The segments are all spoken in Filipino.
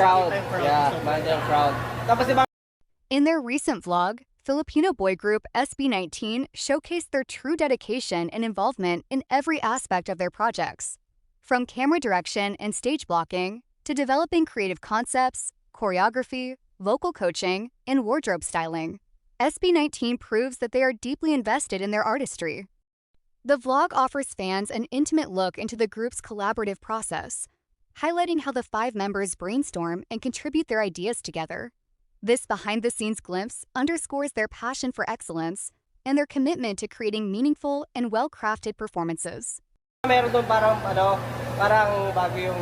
crowd. Yeah, manage yung crowd. Tapos diba, In their recent vlog, Filipino boy group SB19 showcased their true dedication and involvement in every aspect of their projects. From camera direction and stage blocking, to developing creative concepts, choreography, vocal coaching, and wardrobe styling, SB19 proves that they are deeply invested in their artistry. The vlog offers fans an intimate look into the group's collaborative process, highlighting how the 5 members brainstorm and contribute their ideas together. This behind-the-scenes glimpse underscores their passion for excellence and their commitment to creating meaningful and well-crafted performances. meron doon parang parang bago yung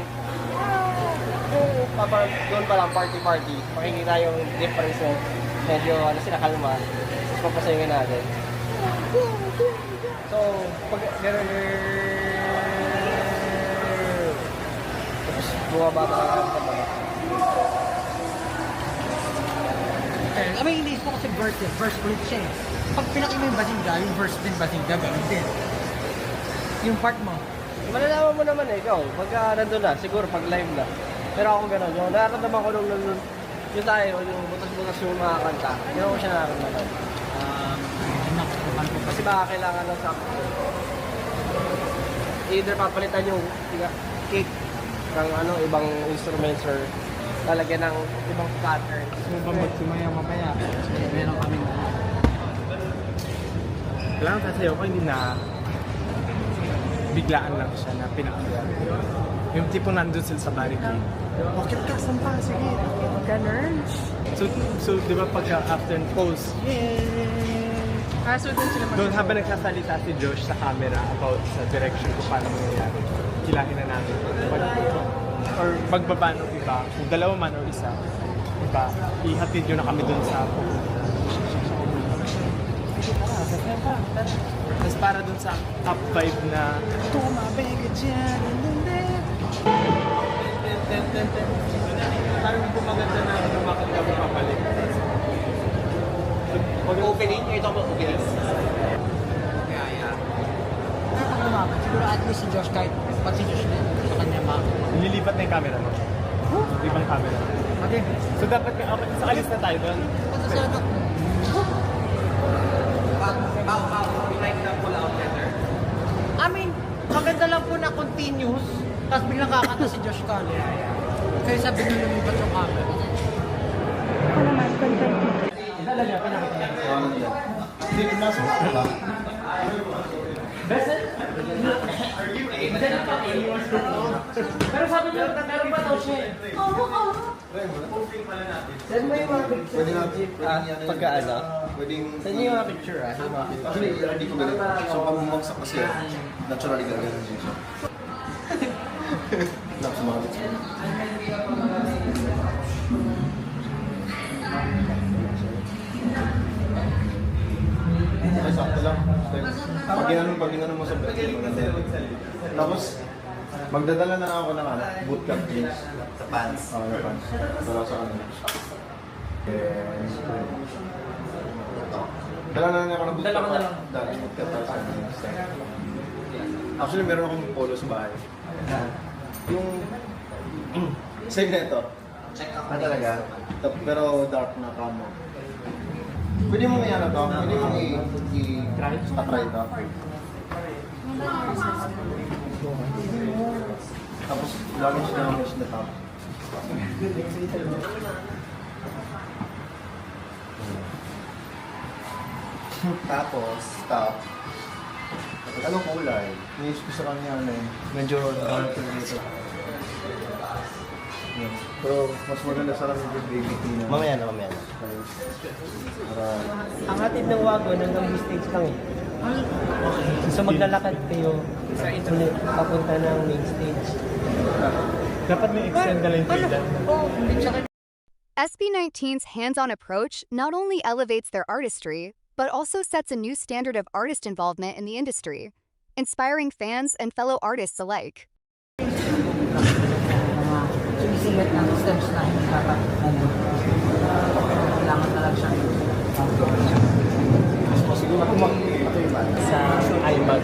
doon pa lang party. Makikita yung difference na medyo sila kalma. Tapos papasayungin natin. So, pag gano'n tapos bumaba ka lang sa baba. I mean, hindi ko kasi verse ulit siya eh. Pag pinakita mo yung basinga, yung verse din basinga, ganun din. Yung part mo. Malalaman mo naman ikaw, pagka nandun na, siguro pag live na. Pero ako gano'n, yung nararamdaman ko nung yung tayo, yung butas-butas yung mga kanta, yun ako siya nararamdaman. Kasi baka kailangan lang sa either papalitan yung kick ng ibang instruments or talagyan ng ibang patterns. Kung ba magsimaya mamaya, meron kami na. Kailangan kasi ako hindi na biglaan lang siya na pinakagawa. Yung tipong nandun sila sa barricade. Okay ka, sampa, sige. Ganun. So di ba pagka after pose, So doon sila doon habang nagsasalita si Josh sa camera about sa direction kung paano mangyayari, kilahin na namin. Or magbaba ng iba, kung dalawa man o isa, iba, ihatid nyo na kami doon sa pupunta. Tapos para doon sa up vibe na tumabega dyan, parang bumaganda na lumakad ka bumabalik. Opening? Ito ba opening? Kaya. Pag lumaban, siguro at least si Josh kahit pag si Josh din, sa kanya Nililipat na yung camera mo. Ibang camera. Okay. So dapat sa alis na tayo doon. I mean, maganda lang po na continuous, tapos biglang kakanta si Josh Kali. Kaya sabi nyo lumipat yung camera. Ako naman, content. Talaga, pinakita. Hindi, nasa ko ba? Pero sabi nyo, meron ba daw siya? Send mo yung mga picture. Pwede natin. Pagka ano? Pwedeng... Send mo yung mga picture Actually, hindi ko ganito. So, pag bumagsak kasi, naturally gagawin din siya. Lang sa mga picture. Okay, sakto lang. Pag ginanong mo sa picture, maganda. Tapos, magdadala na ako ng bootcut jeans. Sa pants. Oo, na pants. Para sa kanila. Dala na lang ako ng bootcut. Dala ka na lang. Dala, bootcut para sa kanila. Actually, meron akong polo sa bahay. Yung... Same na ito. Check up Talaga. Pero dark na camo. Pwede mo may to? Pwede mo i-try ito? Tapos, laging siya naman na top. Tapos, top. Anong kulay? Iniisip ko sa kanya medyo dark na dito. Pero mas maganda sa lang yung baby tea na. Mamaya na. Para... Ang hatid ng wagon hanggang stage lang eh. So maglalakad kayo ulit papunta ng main stage. Dapat may extend na lang yung SB19's hands-on approach not only elevates their artistry, but also sets a new standard of artist involvement in the industry, inspiring fans and fellow artists alike. Sumisigat ng stems na dapat kailangan talaga siya. Siguro ako Sa iMag.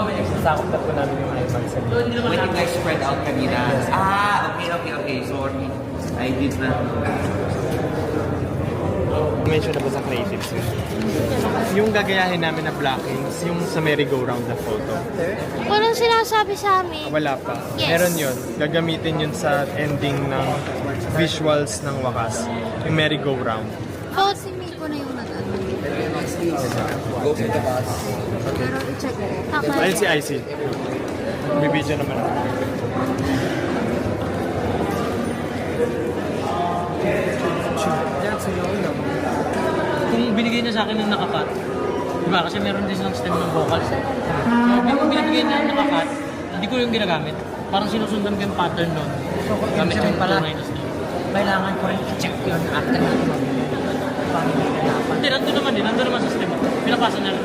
may extra sakot na po namin yung iMac sa When you guys spread out kanina. Okay. Sorry. I did not. Mention na ba sa creatives yun? Yung gagayahin namin na blockings, yung sa merry-go-round na photo. Walang sinasabi sa amin. Wala pa. Yes. Meron yun. Gagamitin yun sa ending ng visuals ng wakas. Yung merry-go-round. Oh, si Miko na yung nag-ano. Go to the bus. Pero i-check ko. Ayun si IC. Bibidyo naman ako. Kung binigay na sa akin ng nakakat, diba? Kasi meron din silang stem ng vocals. So, kung binibigay na ng nakakat, hindi ko yung ginagamit. Parang sinusundan ko yung pattern nun. So, gamit yung tunay na stem. Kailangan ko rin i-check yun after natin mag-video. Hindi, nandun naman sa stem. Pinapasa na rin